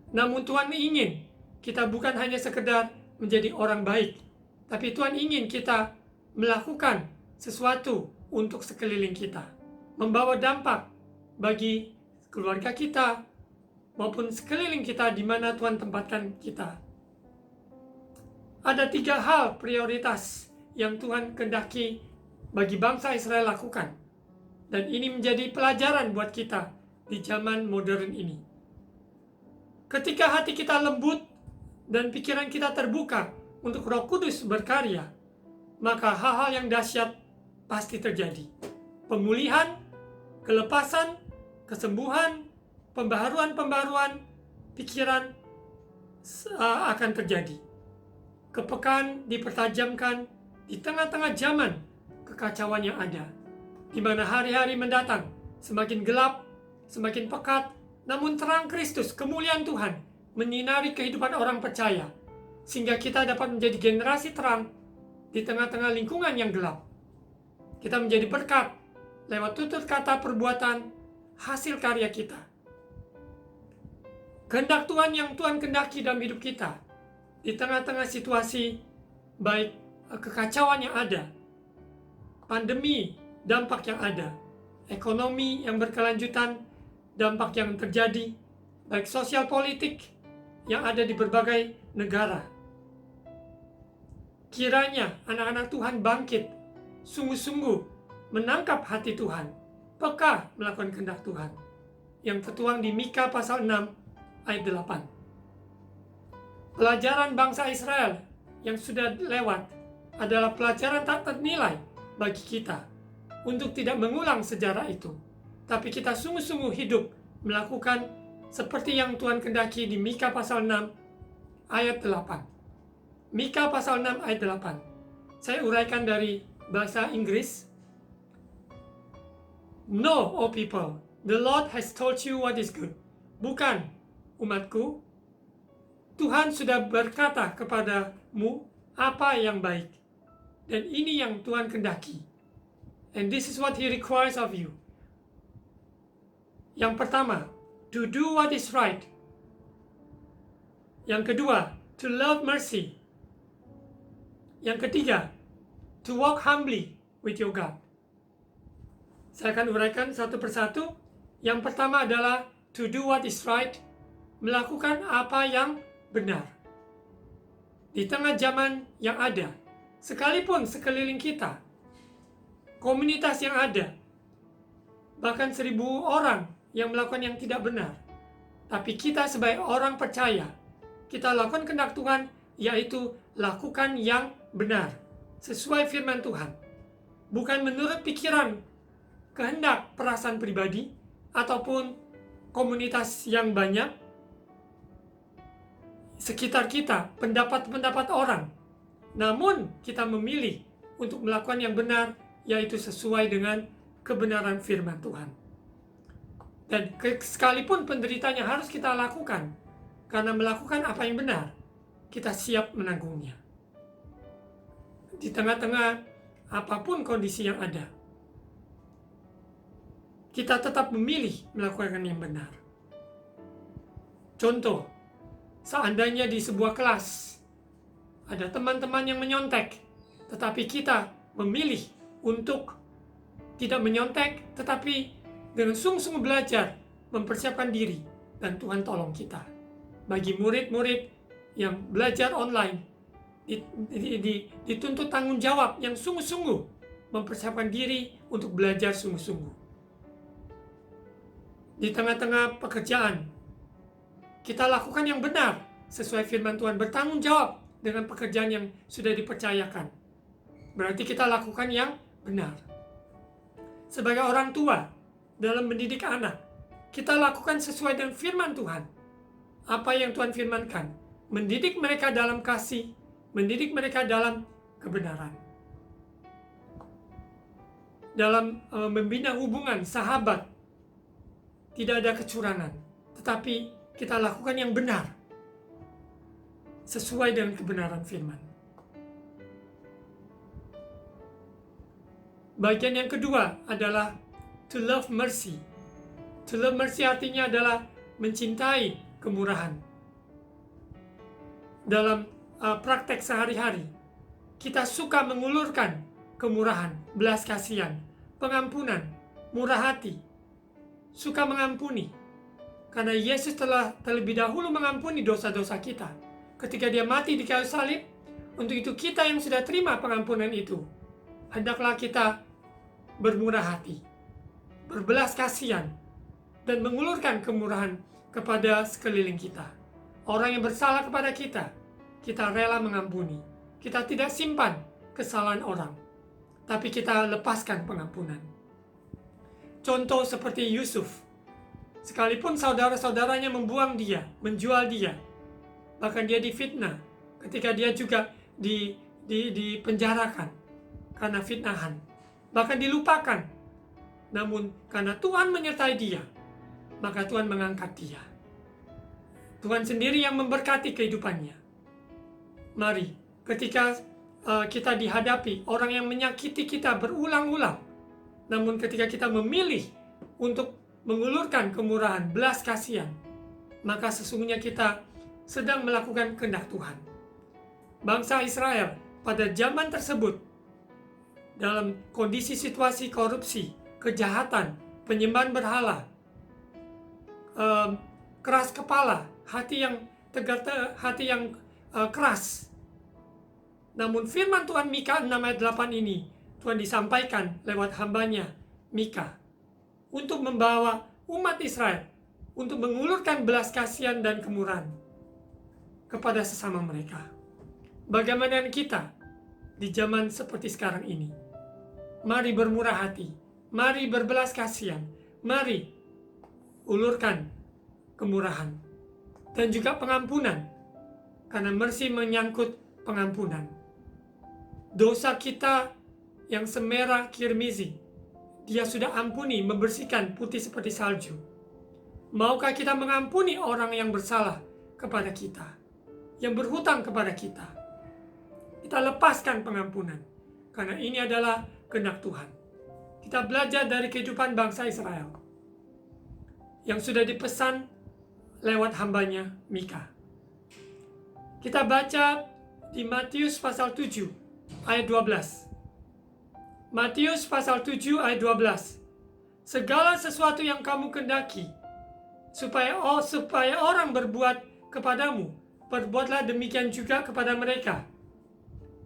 Namun Tuhan ingin kita bukan hanya sekedar menjadi orang baik, tapi Tuhan ingin kita melakukan sesuatu untuk sekeliling kita, membawa dampak bagi keluarga kita maupun sekeliling kita di mana Tuhan tempatkan kita. Ada 3 hal prioritas yang Tuhan kehendaki bagi bangsa Israel lakukan. Dan ini menjadi pelajaran buat kita di zaman modern ini. Ketika hati kita lembut dan pikiran kita terbuka untuk Roh Kudus berkarya, maka hal-hal yang dahsyat pasti terjadi. Pemulihan, kelepasan, kesembuhan, pembaharuan pikiran akan terjadi. Kepekaan dipertajamkan di tengah-tengah zaman kekacauan yang ada, di mana hari-hari mendatang semakin gelap, semakin pekat, namun terang Kristus, kemuliaan Tuhan, menyinari kehidupan orang percaya, sehingga kita dapat menjadi generasi terang di tengah-tengah lingkungan yang gelap. Kita menjadi berkat lewat tutur kata, perbuatan, hasil karya kita. Kehendak Tuhan yang Tuhan kehendaki dalam hidup kita, di tengah-tengah situasi, baik kekacauan yang ada, pandemi, dampak yang ada, ekonomi yang berkelanjutan, dampak yang terjadi, baik sosial politik yang ada di berbagai negara. Kiranya anak-anak Tuhan bangkit, sungguh-sungguh menangkap hati Tuhan, peka melakukan kehendak Tuhan, yang tertuang di Mika pasal 6 ayat 8. Pelajaran bangsa Israel yang sudah lewat adalah pelajaran tak ternilai bagi kita, untuk tidak mengulang sejarah itu, tapi kita sungguh-sungguh hidup melakukan seperti yang Tuhan kehendaki di Mika pasal 6 ayat 8. Mika pasal 6 ayat 8. Saya uraikan dari bahasa Inggris. Know, O people, the Lord has told you what is good. Bukan, umatku, Tuhan sudah berkata kepadamu apa yang baik. Dan ini yang Tuhan kehendaki. And this is what He requires of you. Yang pertama, to do what is right. Yang kedua, to love mercy. Yang ketiga, to walk humbly with your God. Saya akan uraikan satu persatu. Yang pertama adalah to do what is right, melakukan apa yang benar. Di tengah zaman yang ada, sekalipun sekeliling kita, komunitas yang ada, bahkan 1000 orang yang melakukan yang tidak benar, tapi kita sebagai orang percaya, kita lakukan kehendak Tuhan, yaitu lakukan yang benar, sesuai firman Tuhan, bukan menurut pikiran, kehendak, perasaan pribadi, ataupun komunitas yang banyak, sekitar kita, pendapat-pendapat orang. Namun kita memilih untuk melakukan yang benar, yaitu sesuai dengan kebenaran firman Tuhan. Dan sekalipun penderitanya harus kita lakukan, karena melakukan apa yang benar, kita siap menanggungnya. Di tengah-tengah apapun kondisi yang ada, kita tetap memilih melakukan yang benar. Contoh, seandainya di sebuah kelas ada teman-teman yang menyontek, tetapi kita memilih untuk tidak menyontek, tetapi dengan sungguh-sungguh belajar, mempersiapkan diri, dan Tuhan tolong kita. Bagi murid-murid yang belajar online, dituntut tanggung jawab yang sungguh-sungguh, mempersiapkan diri untuk belajar sungguh-sungguh. Di tengah-tengah pekerjaan, kita lakukan yang benar, sesuai firman Tuhan, bertanggung jawab dengan pekerjaan yang sudah dipercayakan. Berarti kita lakukan yang benar. Sebagai orang tua, dalam mendidik anak, kita lakukan sesuai dengan firman Tuhan. Apa yang Tuhan firmankan, mendidik mereka dalam kasih, mendidik mereka dalam kebenaran. Dalam membina hubungan sahabat, tidak ada kecurangan, tetapi kita lakukan yang benar, sesuai dengan kebenaran firman. Bagian yang kedua adalah to love mercy. To love mercy artinya adalah mencintai kemurahan. dalam praktek sehari-hari. Kita suka mengulurkan kemurahan, belas kasihan, pengampunan, murah hati, suka mengampuni. Karena Yesus telah terlebih dahulu mengampuni dosa-dosa kita ketika dia mati di kayu salib. Untuk itu kita yang sudah terima pengampunan itu, hendaklah kita bermurah hati, berbelas kasihan, dan mengulurkan kemurahan kepada sekeliling kita. Orang yang bersalah kepada kita, kita rela mengampuni. Kita tidak simpan kesalahan orang, tapi kita lepaskan pengampunan. Contoh seperti Yusuf, sekalipun saudara-saudaranya membuang dia, menjual dia, bahkan dia difitnah, ketika dia juga dipenjarakan karena fitnahan, bahkan dilupakan. Namun karena Tuhan menyertai dia, maka Tuhan mengangkat dia. Tuhan sendiri yang memberkati kehidupannya. Mari, ketika kita dihadapi orang yang menyakiti kita berulang-ulang, namun ketika kita memilih untuk mengulurkan kemurahan, belas kasihan, maka sesungguhnya kita sedang melakukan kehendak Tuhan. Bangsa Israel pada zaman tersebut dalam kondisi situasi korupsi, kejahatan, penyembahan berhala, keras kepala, hati yang keras. Namun firman Tuhan Mika 6 ayat 8 ini Tuhan disampaikan lewat hambanya Mika untuk membawa umat Israel untuk mengulurkan belas kasihan dan kemurahan kepada sesama mereka. Bagaimana kita di zaman seperti sekarang ini? Mari bermurah hati, mari berbelas kasihan, mari ulurkan kemurahan dan juga pengampunan, karena mercy menyangkut pengampunan. Dosa kita yang semerah kirmizi, Dia sudah ampuni, membersihkan putih seperti salju. Maukah kita mengampuni orang yang bersalah kepada kita, yang berhutang kepada kita? Kita lepaskan pengampunan, karena ini adalah kehendak Tuhan. Kita belajar dari kehidupan bangsa Israel yang sudah dipesan lewat hambanya Mika. Kita baca di Matius pasal 7 ayat 12. Matius pasal 7 ayat 12. Segala sesuatu yang kamu kendaki supaya orang berbuat kepadamu, perbuatlah demikian juga kepada mereka.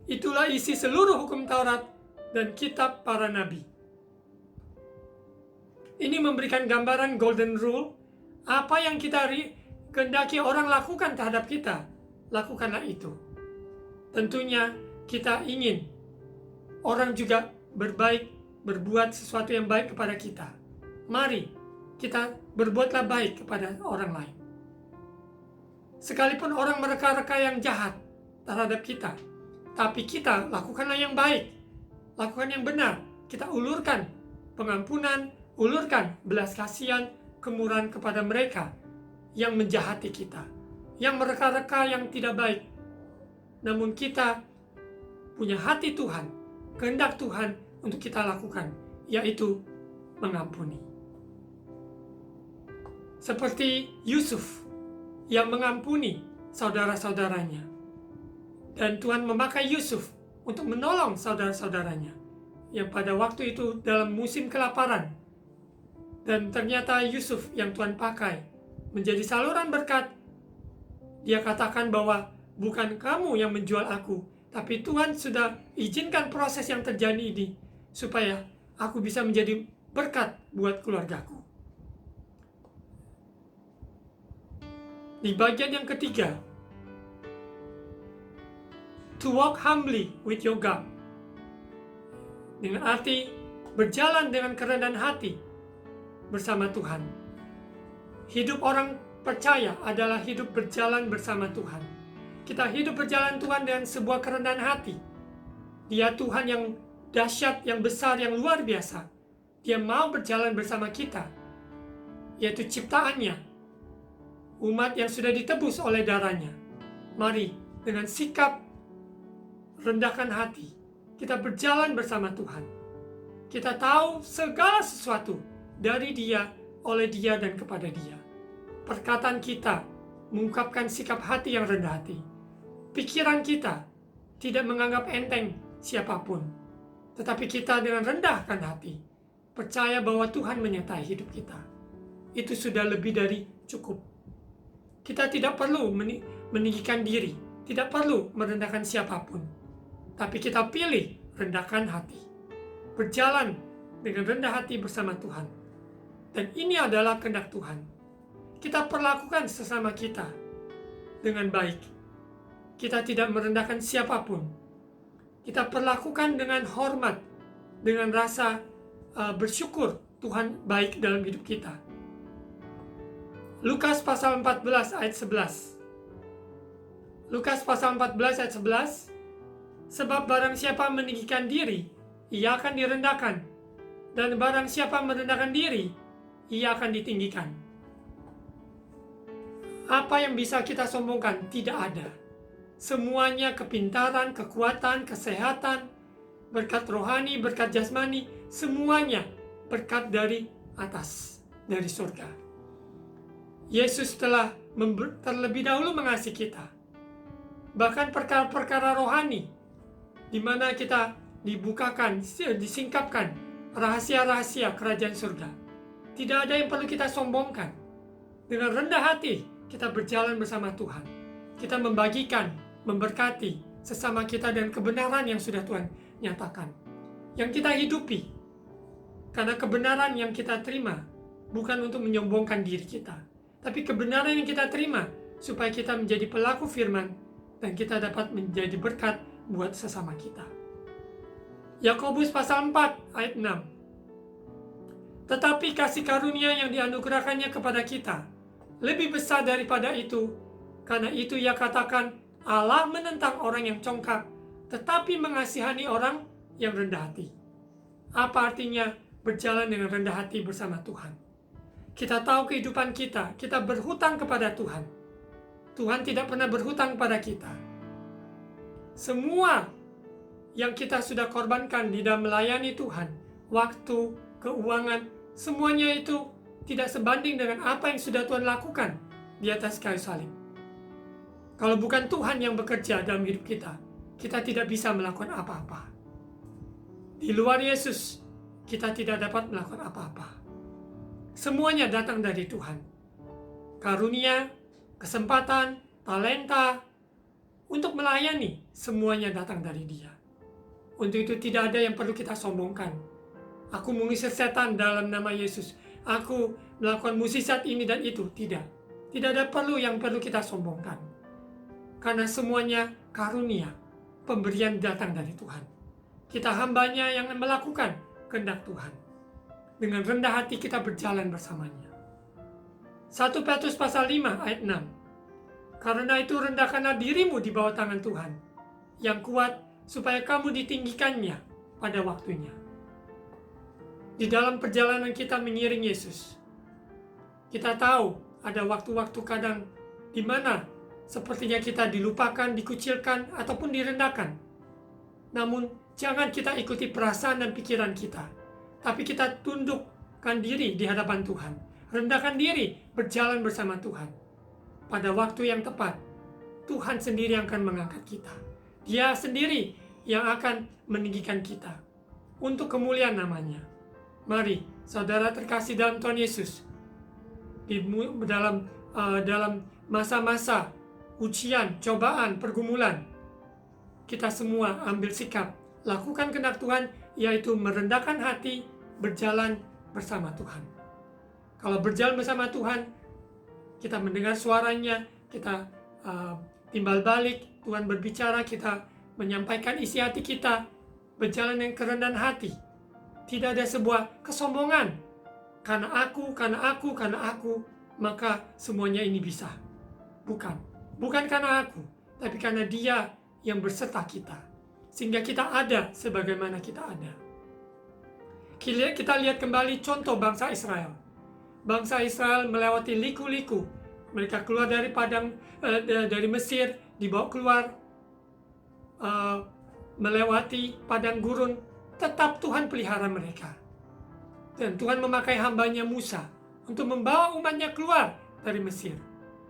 Itulah isi seluruh hukum Taurat dan kitab para nabi. Ini memberikan gambaran golden rule. Apa yang kita kehendaki orang lakukan terhadap kita, lakukanlah itu. Tentunya kita ingin orang juga berbuat sesuatu yang baik kepada kita. Mari kita berbuatlah baik kepada orang lain. Sekalipun orang mereka-reka yang jahat terhadap kita, tapi kita lakukanlah yang baik, lakukan yang benar. Kita ulurkan pengampunan, ulurkan belas kasihan, kemurahan kepada mereka yang menjahati kita, yang mereka-reka yang tidak baik. Namun kita punya hati Tuhan, kehendak Tuhan untuk kita lakukan, yaitu mengampuni. Seperti Yusuf yang mengampuni saudara-saudaranya. Dan Tuhan memakai Yusuf untuk menolong saudara-saudaranya yang pada waktu itu dalam musim kelaparan. Dan ternyata Yusuf yang Tuhan pakai menjadi saluran berkat. Dia katakan bahwa bukan kamu yang menjual aku, tapi Tuhan sudah izinkan proses yang terjadi ini supaya aku bisa menjadi berkat buat keluargaku. Di bagian yang ketiga, to walk humbly with your God. Dengan arti berjalan dengan kerendahan hati bersama Tuhan. Hidup orang percaya adalah hidup berjalan bersama Tuhan. Kita hidup berjalan Tuhan dengan sebuah kerendahan hati. Dia Tuhan yang dahsyat, yang besar, yang luar biasa. Dia mau berjalan bersama kita, yaitu ciptaannya, umat yang sudah ditebus oleh darahnya. Mari dengan sikap rendahkan hati, kita berjalan bersama Tuhan. Kita tahu segala sesuatu dari Dia, oleh Dia, dan kepada Dia. Perkataan kita mengungkapkan sikap hati yang rendah hati. pikiran kita tidak menganggap enteng siapapun, tetapi kita dengan rendahkan hati percaya bahwa Tuhan menyertai hidup kita. Itu sudah lebih dari cukup. Kita tidak perlu meninggikan diri, tidak perlu merendahkan siapapun, tapi kita pilih rendahkan hati, berjalan dengan rendah hati bersama Tuhan. Dan ini adalah kehendak Tuhan. Kita perlakukan sesama kita dengan baik. Kita tidak merendahkan siapapun. Kita perlakukan dengan hormat, dengan rasa bersyukur Tuhan baik dalam hidup kita. Lukas pasal 14 ayat 11. Lukas pasal 14 ayat 11. Sebab barang siapa meninggikan diri, ia akan direndahkan. Dan barang siapa merendahkan diri, ia akan ditinggikan. Apa yang bisa kita sombongkan? Tidak ada. Semuanya kepintaran, kekuatan, kesehatan, berkat rohani, berkat jasmani, semuanya berkat dari atas, dari surga. Yesus telah terlebih dahulu mengasihi kita. Bahkan perkara-perkara rohani, di mana kita dibukakan, disingkapkan rahasia-rahasia kerajaan surga. Tidak ada yang perlu kita sombongkan. Dengan rendah hati, kita berjalan bersama Tuhan. Kita membagikan, memberkati sesama kita dan kebenaran yang sudah Tuhan nyatakan. Yang kita hidupi. Karena kebenaran yang kita terima bukan untuk menyombongkan diri kita, tapi kebenaran yang kita terima supaya kita menjadi pelaku firman dan kita dapat menjadi berkat buat sesama kita. Yakobus pasal 4 ayat 6. Tetapi kasih karunia yang dianugerahkannya kepada kita lebih besar daripada itu. Karena itu ia katakan, Allah menentang orang yang congkak, tetapi mengasihani orang yang rendah hati. Apa artinya berjalan dengan rendah hati bersama Tuhan? Kita tahu kehidupan kita berhutang kepada Tuhan. Tuhan tidak pernah berhutang pada kita. Semua yang kita sudah korbankan di dalam melayani Tuhan, waktu, keuangan, semuanya itu tidak sebanding dengan apa yang sudah Tuhan lakukan di atas kayu salib. Kalau bukan Tuhan yang bekerja dalam hidup kita, kita tidak bisa melakukan apa-apa. Di luar Yesus, kita tidak dapat melakukan apa-apa. Semuanya datang dari Tuhan. Karunia, kesempatan, talenta, untuk melayani, semuanya datang dari Dia. Untuk itu tidak ada yang perlu kita sombongkan. Aku mengusir setan dalam nama Yesus. Aku melakukan mukjizat ini dan itu. Tidak. Tidak ada yang perlu kita sombongkan. Karena semuanya karunia, pemberian datang dari Tuhan. Kita hambanya yang melakukan kehendak Tuhan. Dengan rendah hati kita berjalan bersamanya. 1 Petrus pasal 5 ayat 6. Karena itu rendahkanlah dirimu di bawah tangan Tuhan, yang kuat supaya kamu ditinggikannya pada waktunya. Di dalam perjalanan kita mengiring Yesus, kita tahu ada waktu-waktu kadang di mana sepertinya kita dilupakan, dikucilkan, ataupun direndahkan. Namun, jangan kita ikuti perasaan dan pikiran kita. Tapi kita tundukkan diri di hadapan Tuhan. Rendahkan diri, berjalan bersama Tuhan. Pada waktu yang tepat, Tuhan sendiri yang akan mengangkat kita. Dia sendiri yang akan meninggikan kita. Untuk kemuliaan namanya. Mari, saudara terkasih dalam Tuhan Yesus. Dalam masa-masa ujian, cobaan, pergumulan, kita semua ambil sikap, lakukan kehendak Tuhan, yaitu merendahkan hati, berjalan bersama Tuhan. Kalau berjalan bersama Tuhan, kita mendengar suaranya, kita timbal balik, Tuhan berbicara, kita menyampaikan isi hati kita, berjalan dengan kerendahan hati. Tidak ada sebuah kesombongan, karena aku, maka semuanya ini bisa. Bukan karena aku, tapi karena Dia yang berserta kita. Sehingga kita ada sebagaimana kita ada. Kita lihat kembali contoh bangsa Israel. Bangsa Israel melewati liku-liku. Mereka keluar dari dari Mesir, dibawa keluar, melewati padang gurun. Tetap Tuhan pelihara mereka. Dan Tuhan memakai hambanya Musa untuk membawa umatnya keluar dari Mesir.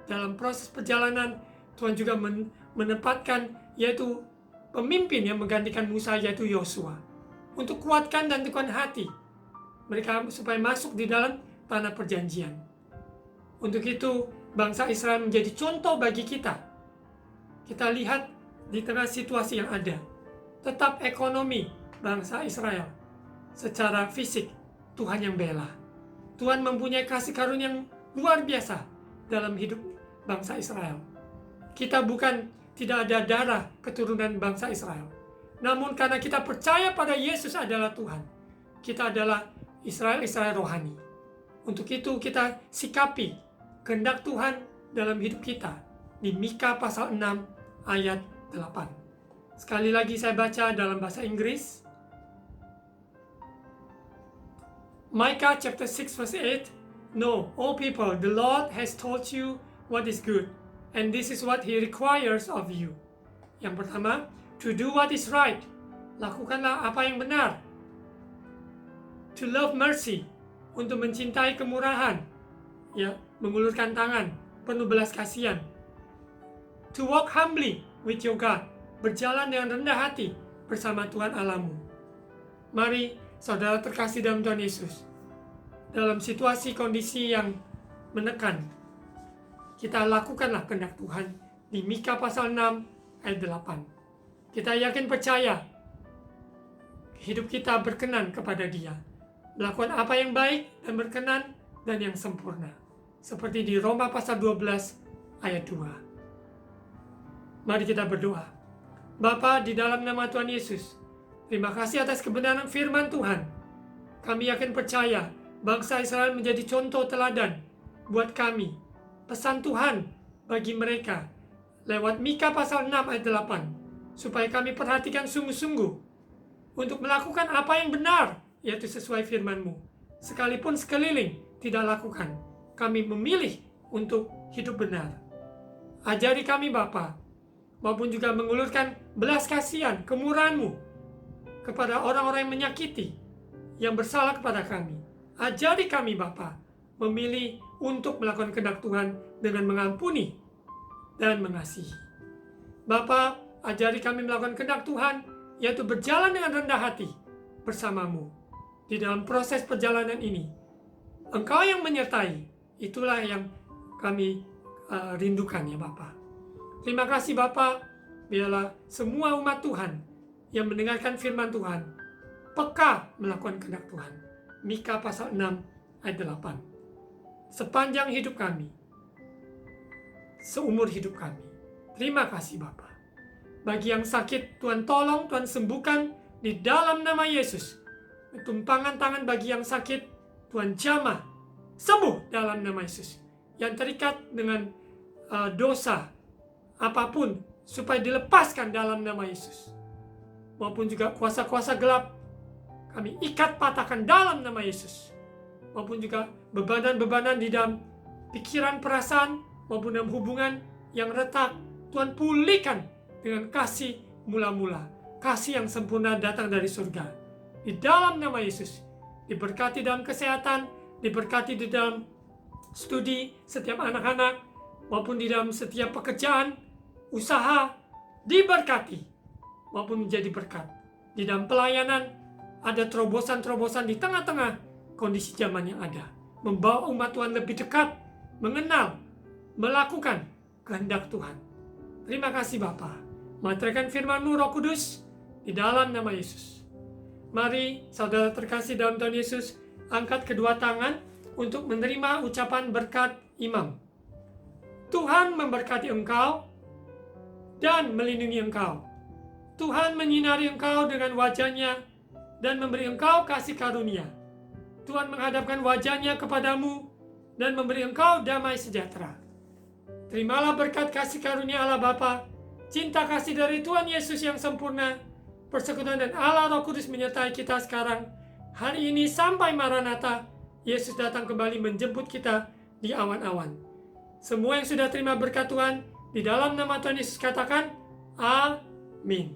Dalam proses perjalanan, Tuhan juga menempatkan yaitu pemimpin yang menggantikan Musa, yaitu Yosua, untuk kuatkan dan teguhkan hati mereka supaya masuk di dalam tanah perjanjian. Untuk itu bangsa Israel menjadi contoh bagi kita. Kita lihat di tengah situasi yang ada, tetap ekonomi bangsa Israel secara fisik Tuhan yang bela. Tuhan mempunyai kasih karunia yang luar biasa dalam hidup bangsa Israel. Kita bukan tidak ada darah keturunan bangsa Israel, namun karena kita percaya pada Yesus adalah Tuhan, kita adalah Israel rohani. Untuk itu kita sikapi kehendak Tuhan dalam hidup kita di Mika pasal 6 ayat 8. Sekali lagi saya baca dalam bahasa Inggris. Micah chapter 6 verse 8. No, all people, the Lord has told you what is good, and this is what He requires of you. Yang pertama, to do what is right. Lakukanlah apa yang benar. To love mercy, untuk mencintai kemurahan, ya, mengulurkan tangan, penuh belas kasihan. To walk humbly with your God, berjalan dengan rendah hati bersama Tuhan Allahmu. Mari saudara terkasih dalam Tuhan Yesus, dalam situasi kondisi yang menekan, kita lakukanlah kehendak Tuhan di Mika pasal 6 ayat 8. Kita yakin percaya hidup kita berkenan kepada Dia, melakukan apa yang baik dan berkenan dan yang sempurna, seperti di Roma pasal 12 ayat 2. Mari kita berdoa. Bapa, di dalam nama Tuhan Yesus, terima kasih atas kebenaran firman Tuhan. Kami yakin percaya bangsa Israel menjadi contoh teladan buat kami. Pesan Tuhan bagi mereka lewat Mika pasal 6 ayat 8, supaya kami perhatikan sungguh-sungguh untuk melakukan apa yang benar, yaitu sesuai firman-Mu. Sekalipun sekeliling tidak lakukan, kami memilih untuk hidup benar. Ajari kami Bapa, maupun juga mengulurkan belas kasihan, kemurahan-Mu kepada orang-orang yang menyakiti, yang bersalah kepada kami. Ajari kami Bapa, memilih untuk melakukan kehendak Tuhan dengan mengampuni dan mengasihi. Bapa, ajari kami melakukan kehendak Tuhan, yaitu berjalan dengan rendah hati bersama-Mu. Di dalam proses perjalanan ini, Engkau yang menyertai, itulah yang kami rindukan ya Bapa. Terima kasih Bapa, biarlah semua umat Tuhan yang mendengarkan firman Tuhan peka melakukan kehendak Tuhan. Mika pasal 6 ayat 8. Sepanjang hidup kami, seumur hidup kami. Terima kasih Bapa. Bagi yang sakit, Tuhan tolong, Tuhan sembuhkan di dalam nama Yesus. Tumpangan tangan bagi yang sakit, Tuhan jamah, sembuh dalam nama Yesus. Yang terikat dengan dosa apapun, supaya dilepaskan dalam nama Yesus. Maupun juga kuasa-kuasa gelap, kami ikat patahkan dalam nama Yesus. Maupun juga bebanan-bebanan di dalam pikiran, perasaan, maupun dalam hubungan yang retak, Tuhan pulihkan dengan kasih mula-mula. Kasih yang sempurna datang dari surga. Di dalam nama Yesus, diberkati dalam kesehatan, diberkati di dalam studi setiap anak-anak, maupun di dalam setiap pekerjaan, usaha, diberkati maupun menjadi berkat. Di dalam pelayanan ada terobosan-terobosan di tengah-tengah kondisi zaman yang ada, membawa umat Tuhan lebih dekat, mengenal, melakukan kehendak Tuhan. Terima kasih Bapa. Materaikan firman-Mu Roh Kudus di dalam nama Yesus. Mari saudara terkasih dalam Tuhan Yesus, angkat kedua tangan untuk menerima ucapan berkat imam. Tuhan memberkati engkau dan melindungi engkau. Tuhan menyinari engkau dengan wajah-Nya dan memberi engkau kasih karunia. Tuhan menghadapkan wajah-Nya kepadamu dan memberi engkau damai sejahtera. Terimalah berkat kasih karunia Allah Bapa, cinta kasih dari Tuhan Yesus yang sempurna, persekutuan dan Allah Roh Kudus menyertai kita sekarang, hari ini sampai Maranatha, Yesus datang kembali menjemput kita di awan-awan. Semua yang sudah terima berkat Tuhan, di dalam nama Tuhan Yesus katakan, Amin.